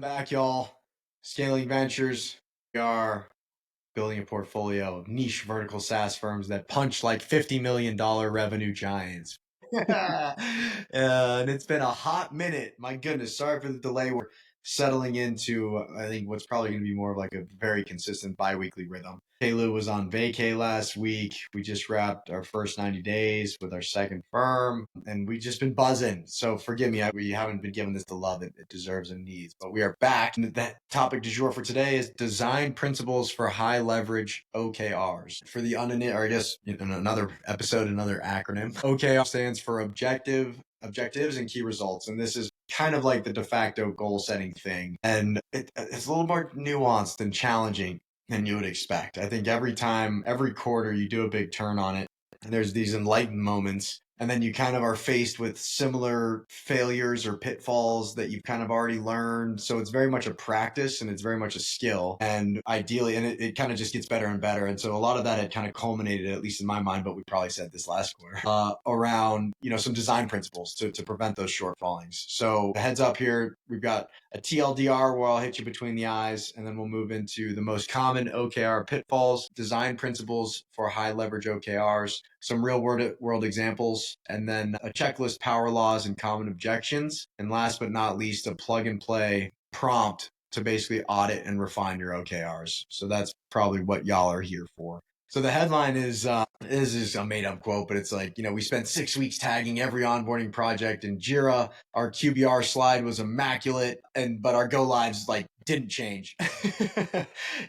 Welcome back, y'all. Scaling Ventures. We are building a portfolio of niche vertical SaaS firms that punch like $50 million revenue giants. And it's been a hot minute. My goodness, sorry for the delay. We're settling into, I think, what's probably going to be more of like a very consistent bi-weekly rhythm. Kjael was on vacay last week. We just wrapped our first 90 days with our second firm, and we've just been buzzing. So forgive me, we haven't been given this the love it deserves and needs, but we are back. And that topic du jour for today is design principles for high leverage OKRs. For the or I guess in another episode, another acronym. OKR stands for objectives and key results. And this is kind of like the de facto goal setting thing. And it's a little more nuanced and challenging than you would expect. I think every quarter you do a big turn on it, and there's these enlightened moments, and then you kind of are faced with similar failures or pitfalls that you've kind of already learned. So it's very much a practice and it's very much a skill. And ideally, and it kind of just gets better and better. And so a lot of that had kind of culminated, at least in my mind, but we probably said this last quarter, around, some design principles to prevent those shortfallings. So heads up here, we've got a TLDR where I'll hit you between the eyes, and then we'll move into the most common OKR pitfalls, design principles for high leverage OKRs, some real world examples, and then a checklist, power laws, and common objections. And last but not least, a plug and play prompt to basically audit and refine your OKRs. So that's probably what y'all are here for. So the headline is a made up quote, but it's like, we spent 6 weeks tagging every onboarding project in Jira. Our QBR slide was immaculate, but our go lives didn't change.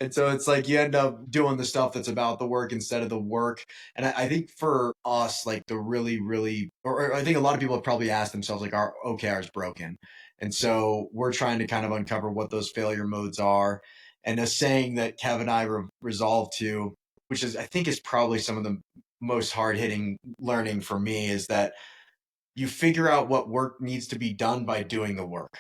And so it's like you end up doing the stuff that's about the work instead of the work. And I think for us, I think a lot of people have probably asked themselves, our OKR is broken. And so we're trying to kind of uncover what those failure modes are. And a saying that Kev and I resolved to, which I think is probably some of the most hard-hitting learning for me, is that you figure out what work needs to be done by doing the work.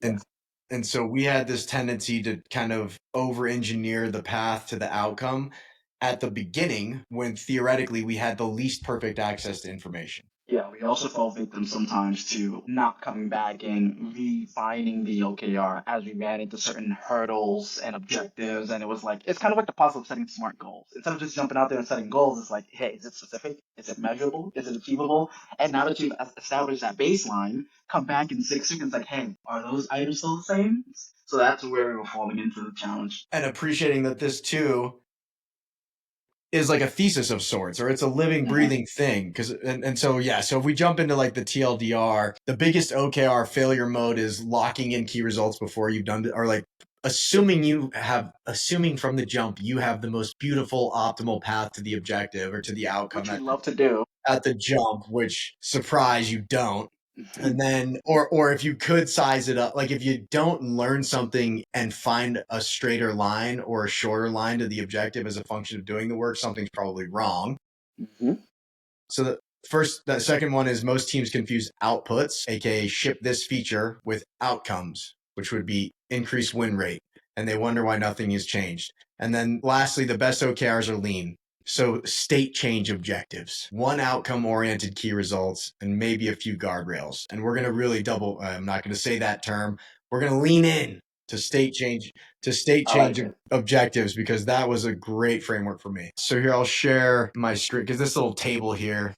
And so we had this tendency to kind of over-engineer the path to the outcome at the beginning when theoretically we had the least perfect access to information. Yeah, we also fall victim sometimes to not coming back and refining the OKR as we ran into certain hurdles and objectives. And it's kind of like the puzzle of setting smart goals. Instead of just jumping out there and setting goals, it's like, hey, is it specific? Is it measurable? Is it achievable? And now that you've established that baseline, come back in 6 weeks and it's like, hey, are those items still the same? So that's where we were falling into the challenge. And appreciating that this too is like a thesis of sorts, or it's a living, breathing thing. So if we jump into the TLDR, the biggest OKR failure mode is locking in key results before you've done it, or assuming from the jump you have the most beautiful, optimal path to the objective or to the outcome. Which we love to do at the jump, which, surprise, you don't. And then, or if you could size it up, if you don't learn something and find a straighter line or a shorter line to the objective as a function of doing the work, something's probably wrong. Mm-hmm. So that second one is most teams confuse outputs, aka ship this feature, with outcomes, which would be increased win rate. And they wonder why nothing has changed. And then lastly, the best OKRs are lean. So state change objectives, one outcome oriented key results, and maybe a few guardrails. And we're going to really I'm not going to say that term. We're going to lean in to state change objectives, because that was a great framework for me. So here I'll share my screen, because this little table here,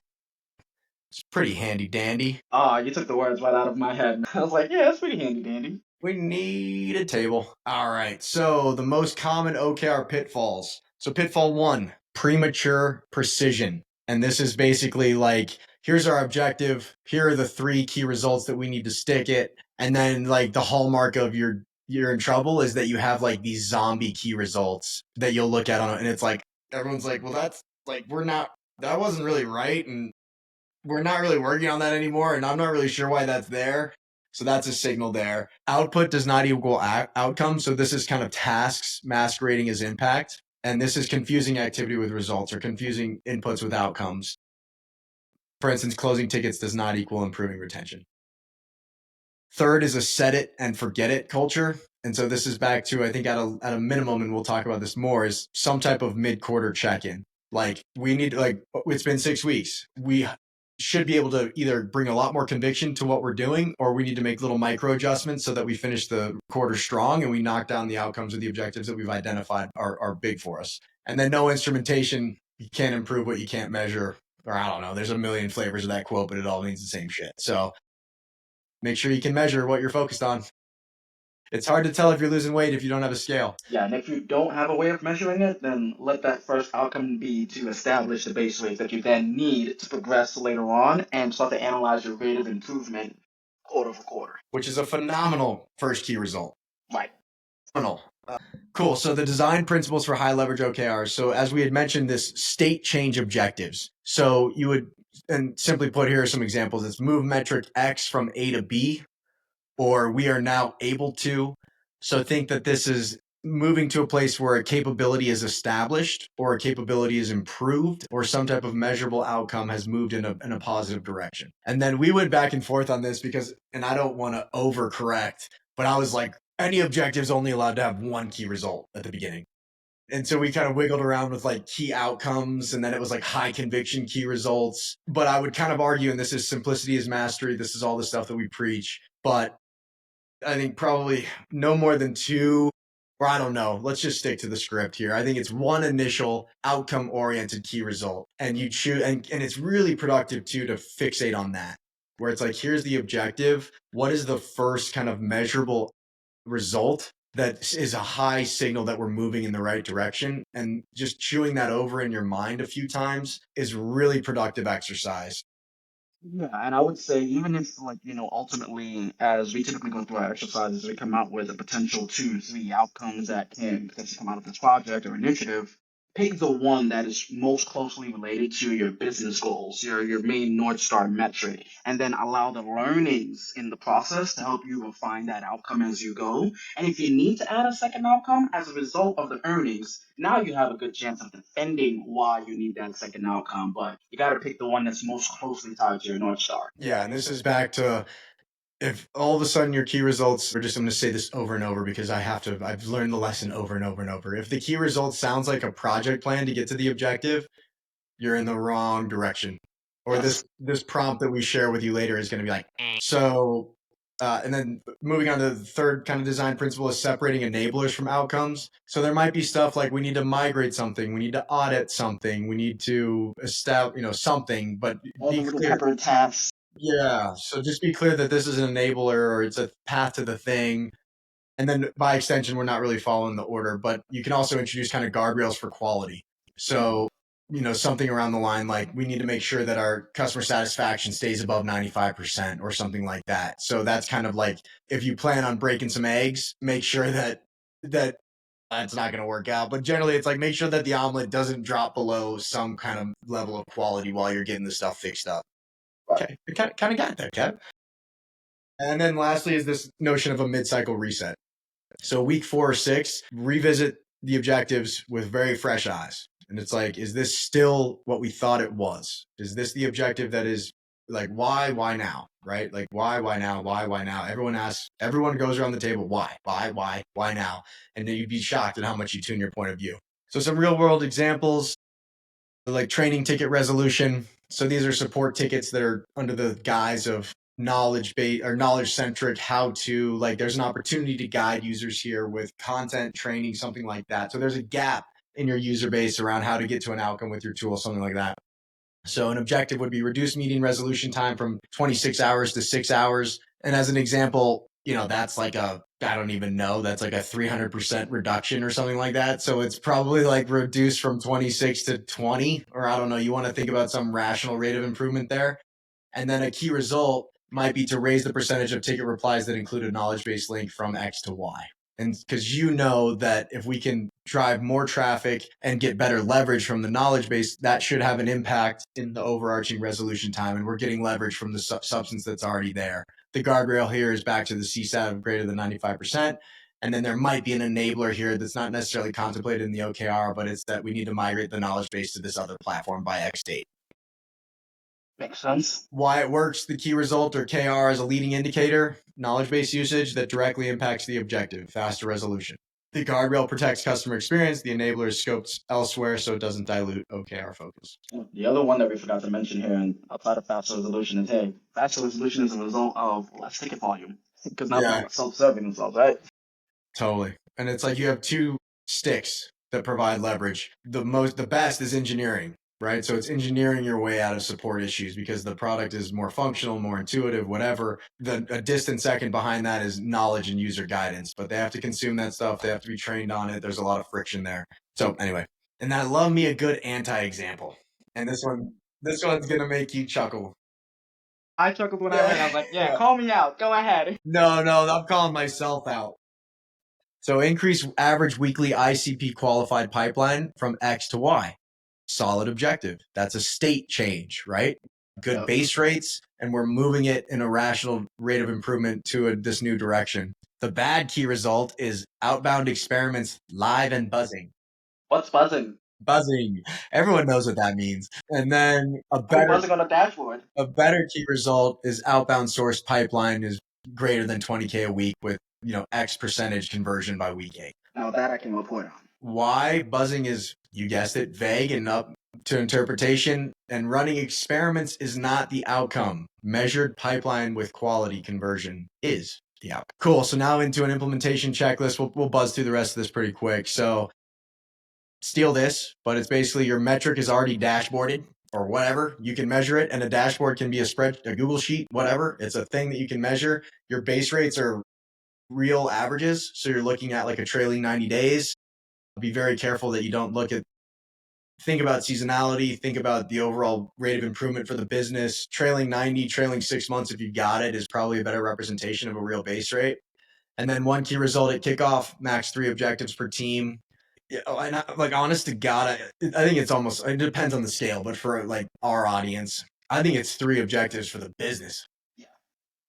it's pretty handy dandy. You took the words right out of my head. I was like, yeah, it's pretty handy dandy. We need a table. All right. So the most common OKR pitfalls. So pitfall 1. Premature precision. And this is basically here's our objective. Here are the 3 key results that we need to stick it. And then the hallmark of you're in trouble is that you have these zombie key results that you'll look at on it. And it's everyone's well, that's that wasn't really right. And we're not really working on that anymore. And I'm not really sure why that's there. So that's a signal there. Output does not equal outcome. So this is kind of tasks masquerading as impact. And this is confusing activity with results, or confusing inputs with outcomes. For instance, closing tickets does not equal improving retention. Third is a set it and forget it culture. And so this is back to, I think at a minimum, and we'll talk about this more, is some type of mid-quarter check-in. We need, it's been 6 weeks. should be able to either bring a lot more conviction to what we're doing, or we need to make little micro adjustments so that we finish the quarter strong and we knock down the outcomes of the objectives that we've identified are big for us. And then no instrumentation, you can't improve what you can't measure. Or I don't know, there's a million flavors of that quote, but it all means the same shit. So make sure you can measure what you're focused on. It's hard to tell if you're losing weight if you don't have a scale. Yeah, and if you don't have a way of measuring it, then let that first outcome be to establish the base weight that you then need to progress later on and start to analyze your rate of improvement quarter for quarter. Which is a phenomenal first key result. Right. Phenomenal. Cool. So the design principles for high leverage OKRs. So as we had mentioned, this state change objectives. So you would, and simply put, here are some examples. It's move metric X from A to B, or we are now able to. So think that this is moving to a place where a capability is established, or a capability is improved, or some type of measurable outcome has moved in a positive direction. And then we went back and forth on this because, and I don't want to overcorrect, but I was like, any objective is only allowed to have one key result at the beginning. And so we kind of wiggled around with like key outcomes, and then it was like high conviction key results. But I would kind of argue, and this is simplicity is mastery, this is all the stuff that we preach, but I think probably no more than two, or I don't know, let's just stick to the script here. I think it's one initial outcome oriented key result, and you choose, and it's really productive too to fixate on that, where it's like, here's the objective. What is the first kind of measurable result that is a high signal that we're moving in the right direction? And just chewing that over in your mind a few times is really productive exercise. Yeah, and I would say even if ultimately as we typically go through our exercises, we come out with a potential 2, 3 outcomes that can potentially come out of this project or initiative, pick the one that is most closely related to your business goals, your main North Star metric, and then allow the learnings in the process to help you refine that outcome as you go. And if you need to add a second outcome as a result of the earnings, now you have a good chance of defending why you need that second outcome. But you got to pick the one that's most closely tied to your North Star. Yeah, and this is back to, if all of a sudden your key results, or just, I'm going to say this over and over because I've learned the lesson over and over and over. If the key result sounds like a project plan to get to the objective, you're in the wrong direction. Or this prompt that we share with you later is going to be like, so, and then moving on to the third kind of design principle is separating enablers from outcomes. So there might be stuff like we need to migrate something, we need to audit something, we need to establish, something, but All be the little clear. pepper tasks. Yeah. So just be clear that this is an enabler, or it's a path to the thing. And then by extension, we're not really following the order, but you can also introduce kind of guardrails for quality. So, something around the line, like we need to make sure that our customer satisfaction stays above 95% or something like that. So that's kind of like, if you plan on breaking some eggs, make sure that that's not going to work out. But generally it's like, make sure that the omelet doesn't drop below some kind of level of quality while you're getting the stuff fixed up. Okay, you kind of got that, Kev. And then lastly is this notion of a mid-cycle reset. So week 4 or 6, revisit the objectives with very fresh eyes. And it's like, is this still what we thought it was? Is this the objective that is like, why now, right? Like, why now? Why now? Everyone goes around the table, why now? And then you'd be shocked at how much you tune your point of view. So some real world examples, like training ticket resolution. So these are support tickets that are under the guise of knowledge-based or knowledge-centric, how to, like, there's an opportunity to guide users here with content, training, something like that. So there's a gap in your user base around how to get to an outcome with your tool, something like that. So an objective would be reduce meeting resolution time from 26 hours to 6 hours. And as an example, that's like I don't even know, that's like a 300% reduction or something like that. So it's probably like reduced from 26 to 20, or I don't know, you want to think about some rational rate of improvement there. And then a key result might be to raise the percentage of ticket replies that include a knowledge-based link from X to Y. And because that if we can drive more traffic and get better leverage from the knowledge base, that should have an impact in the overarching resolution time. And we're getting leverage from the substance that's already there. The guardrail here is back to the CSAT of greater than 95%. And then there might be an enabler here that's not necessarily contemplated in the OKR, but it's that we need to migrate the knowledge base to this other platform by X date. Makes sense. Why it works, the key result or KR is a leading indicator, knowledge base usage that directly impacts the objective, faster resolution. The guardrail protects customer experience. The enabler is scoped elsewhere so it doesn't dilute OKR focus. The other one that we forgot to mention here, and outside of faster resolution, is hey, faster resolution is a result of less ticket volume because now people are self-serving themselves, right? Totally. And it's like you have two sticks that provide leverage. The best is engineering, right? So it's engineering your way out of support issues because the product is more functional, more intuitive, whatever. A distant second behind that is knowledge and user guidance, but they have to consume that stuff. They have to be trained on it. There's a lot of friction there. So anyway, and I love me a good anti-example. And this one's going to make you chuckle. I chuckled when I read it. I was like, yeah, call me out. Go ahead. No, I'm calling myself out. So increase average weekly ICP qualified pipeline from X to Y. Solid objective. That's a state change, right? Good base rates, and we're moving it in a rational rate of improvement to this new direction. The bad key result is outbound experiments live and buzzing. What's buzzing? Buzzing. Everyone knows what that means. And then buzzing on a dashboard. A better key result is outbound sourced pipeline is greater than 20K a week with X percentage conversion by week 8. Now that I can report on. Why? Buzzing is, you guessed it, vague and up to interpretation, and running experiments is not the outcome. Measured pipeline with quality conversion is the outcome. Cool. So now into an implementation checklist. We'll buzz through the rest of this pretty quick. So steal this, but it's basically your metric is already dashboarded or whatever. You can measure it, and a dashboard can be a Google sheet, whatever. It's a thing that you can measure. Your base rates are real averages. So you're looking at like a trailing 90 days. Be very careful that you don't think about seasonality, think about the overall rate of improvement for the business. Trailing 90, trailing 6 months, if you got it, is probably a better representation of a real base rate. And then one key result at kickoff, max 3 objectives per team. And honest to God, I think it depends on the scale, but for like our audience, I think it's 3 objectives for the business.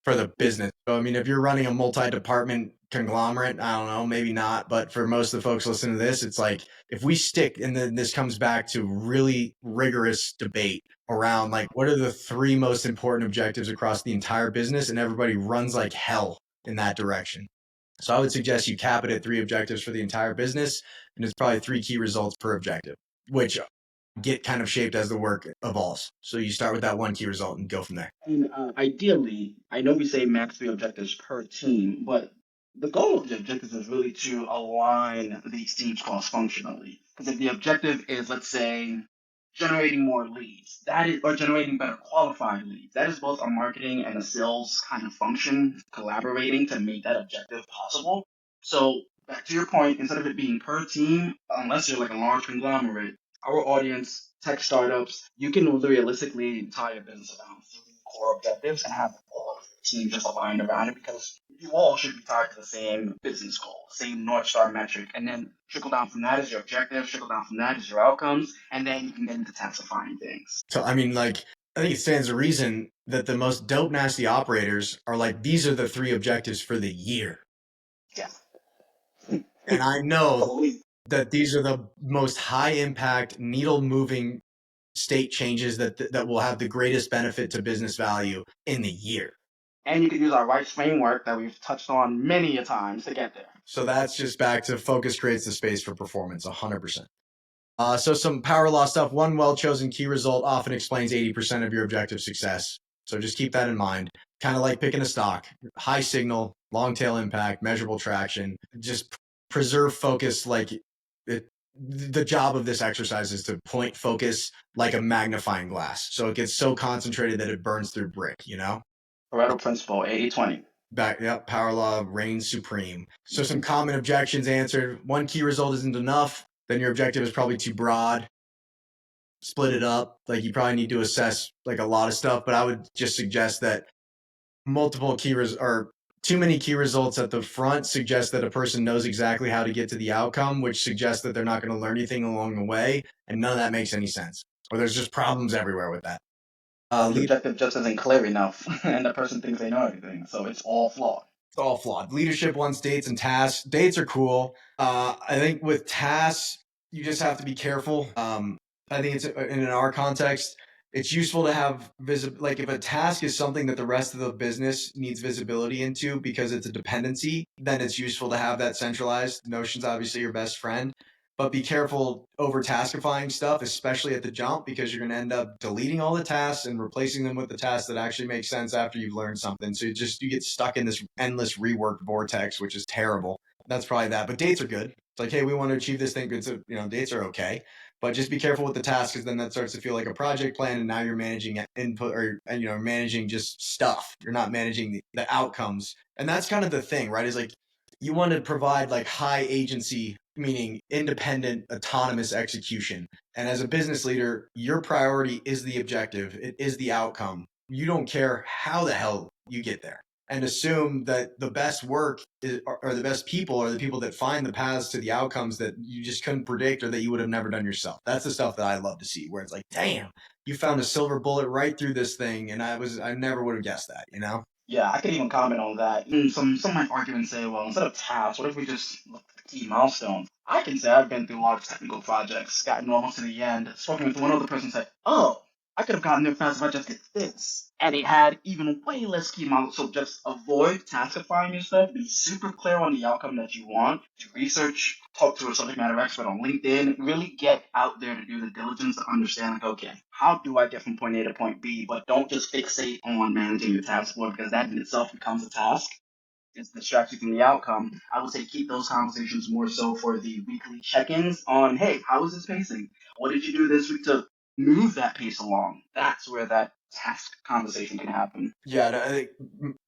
For the business. So, I mean, if you're running a multi-department conglomerate, I don't know, maybe not. But for most of the folks listening to this, it's like if we stick, and then this comes back to really rigorous debate around like what are the 3 most important objectives across the entire business, and everybody runs like hell in that direction. So I would suggest you cap it at 3 objectives for the entire business, and it's probably 3 key results per objective, which get kind of shaped as the work evolves. So you start with that 1 key result and go from there. And ideally, I know we say max 3 objectives per team, but the goal of the objectives is really to align these teams cross-functionally. Because if the objective is, let's say, generating more leads, or generating better qualified leads, that is both a marketing and a sales kind of function collaborating to make that objective possible. So back to your point, instead of it being per team, unless you're like a large conglomerate, our audience, tech startups, you can realistically tie your business around 3 core objectives and have all of the team just aligned around it because you all should be tied to the same business goal, same North Star metric, and then trickle down from that is your objective, trickle down from that is your outcomes, and then you can get into taxifying things. So, I mean, I think it stands to reason that the most dope, nasty operators are like, these are the 3 objectives for the year. Yeah. And I know that these are the most high impact, needle moving state changes that will have the greatest benefit to business value in the year. And you can use our rights framework that we've touched on many a times to get there. So that's just back to focus creates the space for performance, 100%. So some power law stuff. 1 well-chosen key result often explains 80% of your objective success. So just keep that in mind. Kind of like picking a stock. High signal, long tail impact, measurable traction. Just preserve focus the job of this exercise is to point focus like a magnifying glass. So it gets so concentrated that it burns through brick, Pareto principle, 80-20. Power law reigns supreme. So some common objections answered. 1 key result isn't enough. Then your objective is probably too broad. Split it up. You probably need to assess a lot of stuff, but I would just suggest that multiple or too many key results at the front suggest that a person knows exactly how to get to the outcome, which suggests that they're not going to learn anything along the way. And none of that makes any sense. Or there's just problems everywhere with that. The objective just isn't clear enough, and the person thinks they know everything. So it's all flawed. It's all flawed. Leadership wants dates and tasks. Dates are cool. I think with tasks, you just have to be careful. I think it's in our context, It's useful to have like if a task is something that the rest of the business needs visibility into because it's a dependency, then it's useful to have that centralized. Notion's obviously your best friend, but be careful over taskifying stuff, especially at the jump, because you're going to end up deleting all the tasks and replacing them with the tasks that actually make sense after you've learned something. So you get stuck in this endless rework vortex, which is terrible. That's probably that. But dates are good. It's like, hey, we want to achieve this thing. Good. So, dates are okay. But just be careful with the tasks, because then that starts to feel like a project plan, and now you're managing input, or managing just stuff. You're not managing the outcomes, and that's kind of the thing, right? Is like you want to provide like high agency, meaning independent, autonomous execution. And as a business leader, your priority is the objective. It is the outcome. You don't care how the hell you get there, and assume that the best work or the best people are the people that find the paths to the outcomes that you just couldn't predict or that you would have never done yourself. That's the stuff that I love to see, where it's like, damn, you found a silver bullet right through this thing, and I never would have guessed that, Yeah, I could even comment on that. Some might argue and say, well, instead of tasks, what if we just look at the key milestones? I can say I've been through large technical projects, gotten almost to the end, spoken with one other person, said, oh, I could have gotten there fast if I just did this. And it had even way less key milestones. So just avoid taskifying yourself. Be super clear on the outcome that you want. Do research, talk to a subject matter expert on LinkedIn. Really get out there to do the diligence to understand, like, okay, how do I get from point A to point B? But don't just fixate on managing the task board, because that in itself becomes a task. It's distracts you from the outcome. I would say keep those conversations more so for the weekly check-ins on, hey, how is this pacing? What did you do this week to move that pace along? That's where that task conversation can happen. Yeah, I think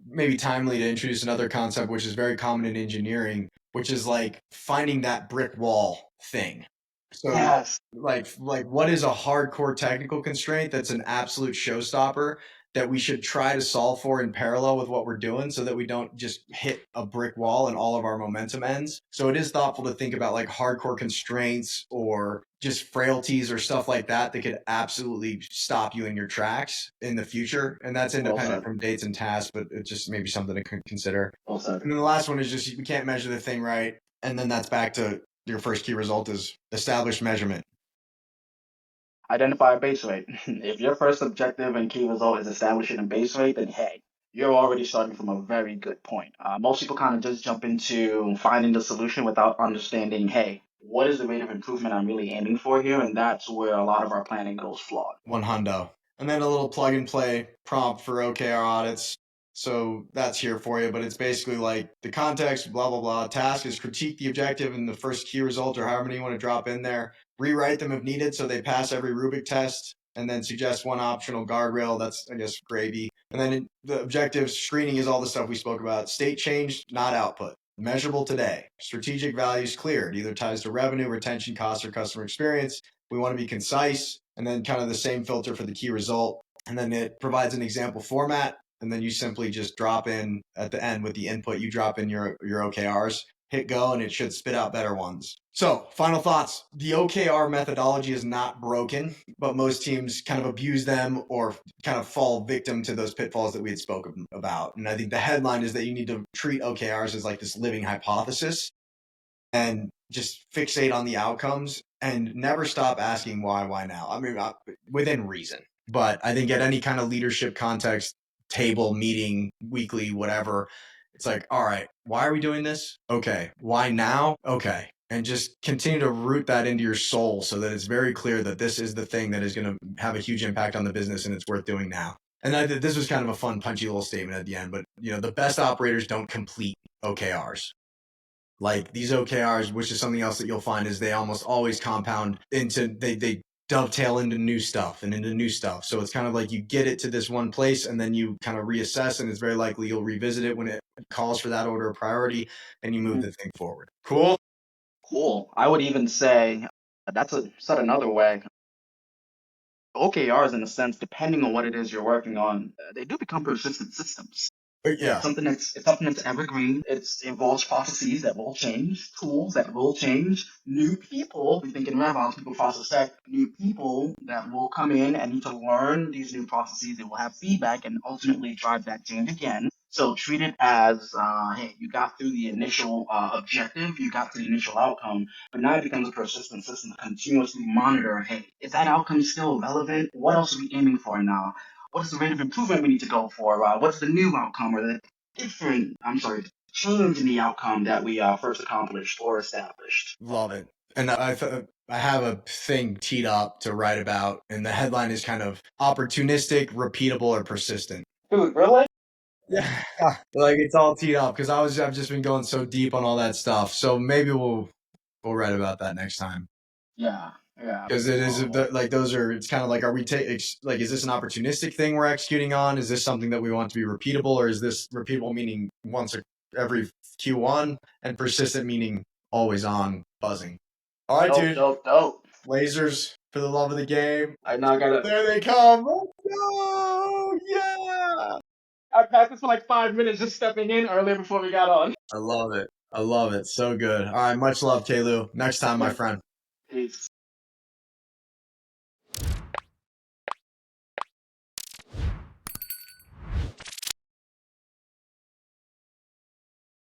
maybe timely to introduce another concept, which is very common in engineering, which is like finding that brick wall thing. So Yes. like what is a hardcore technical constraint that's an absolute showstopper that we should try to solve for in parallel with what we're doing, so that we don't just hit a brick wall and all of our momentum ends. So it is thoughtful to think about like hardcore constraints or just frailties or stuff like that could absolutely stop you in your tracks in the future. And that's independent from dates and tasks, but it's just maybe something to consider. Well said. And then the last one is just, we can't measure the thing right. And then that's back to your first key result is establish measurement. Identify a base rate. If your first objective and key result is establishing a base rate, then hey, you're already starting from a very good point. Most people kind of just jump into finding the solution without understanding, hey, what is the rate of improvement I'm really aiming for here? And that's where a lot of our planning goes flawed. One hundo. And then a little plug and play prompt for OKR audits. So that's here for you, but it's basically like the context, blah, blah, blah. Task is critique the objective and the first key result, or however many you want to drop in there. Rewrite them if needed so they pass every Rubik test, and then suggest one optional guardrail. That's, I guess, gravy. And then the objective screening is all the stuff we spoke about. State change, not output. Measurable today. Strategic values clear. It either ties to revenue, retention, cost, or customer experience. We want to be concise, and then kind of the same filter for the key result. And then it provides an example format. And then you simply just drop in at the end with the input, you drop in your OKRs, hit go, and it should spit out better ones. So final thoughts. The OKR methodology is not broken, but most teams kind of abuse them or kind of fall victim to those pitfalls that we had spoken about. And I think the headline is that you need to treat OKRs as like this living hypothesis and just fixate on the outcomes and never stop asking why now. I mean, within reason. But I think at any kind of leadership context, table, meeting, weekly, whatever, it's like, all right, why are we doing this? Okay. Why now? Okay. And just continue to root that into your soul so that it's very clear that this is the thing that is going to have a huge impact on the business and it's worth doing now. And this was kind of a fun, punchy little statement at the end, but the best operators don't complete OKRs. Like these OKRs, which is something else that you'll find, is they almost always compound into, they dovetail into new stuff and into new stuff. So it's kind of like you get it to this one place and then you kind of reassess, and it's very likely you'll revisit it when it calls for that order of priority and you move the thing forward. Cool? Cool. I would even say said another way. OKRs, in a sense, depending on what it is you're working on, they do become persistent systems. Yeah. It's something that's evergreen. It involves processes that will change, tools that will change, new people. We think in RevOps, people process tech, new people that will come in and need to learn these new processes. They will have feedback and ultimately drive that change again. So treat it as, hey, you got through the initial objective, you got to the initial outcome, but now it becomes a persistent system to continuously monitor, hey, is that outcome still relevant? What else are we aiming for now? What is the rate of improvement we need to go for? What's the new outcome or the change in the outcome that we first accomplished or established? Love it. And I have a thing teed up to write about, and the headline is kind of opportunistic, repeatable, or persistent. Dude, really? Yeah, like it's all teed up because I've just been going so deep on all that stuff. So maybe we'll write about that next time. Yeah. Because it is like those are. It's kind of like, are we like, is this an opportunistic thing we're executing on? Is this something that we want to be repeatable, or is this repeatable meaning once every Q1 and persistent meaning always on buzzing? All right, dude. Dope. Lasers for the love of the game. I now gotta. There they come. Let's go. Yeah. I practiced for like 5 minutes just stepping in earlier before we got on. I love it. I love it. So good. All right. Much love, Kjael. Next time, my friend. Peace.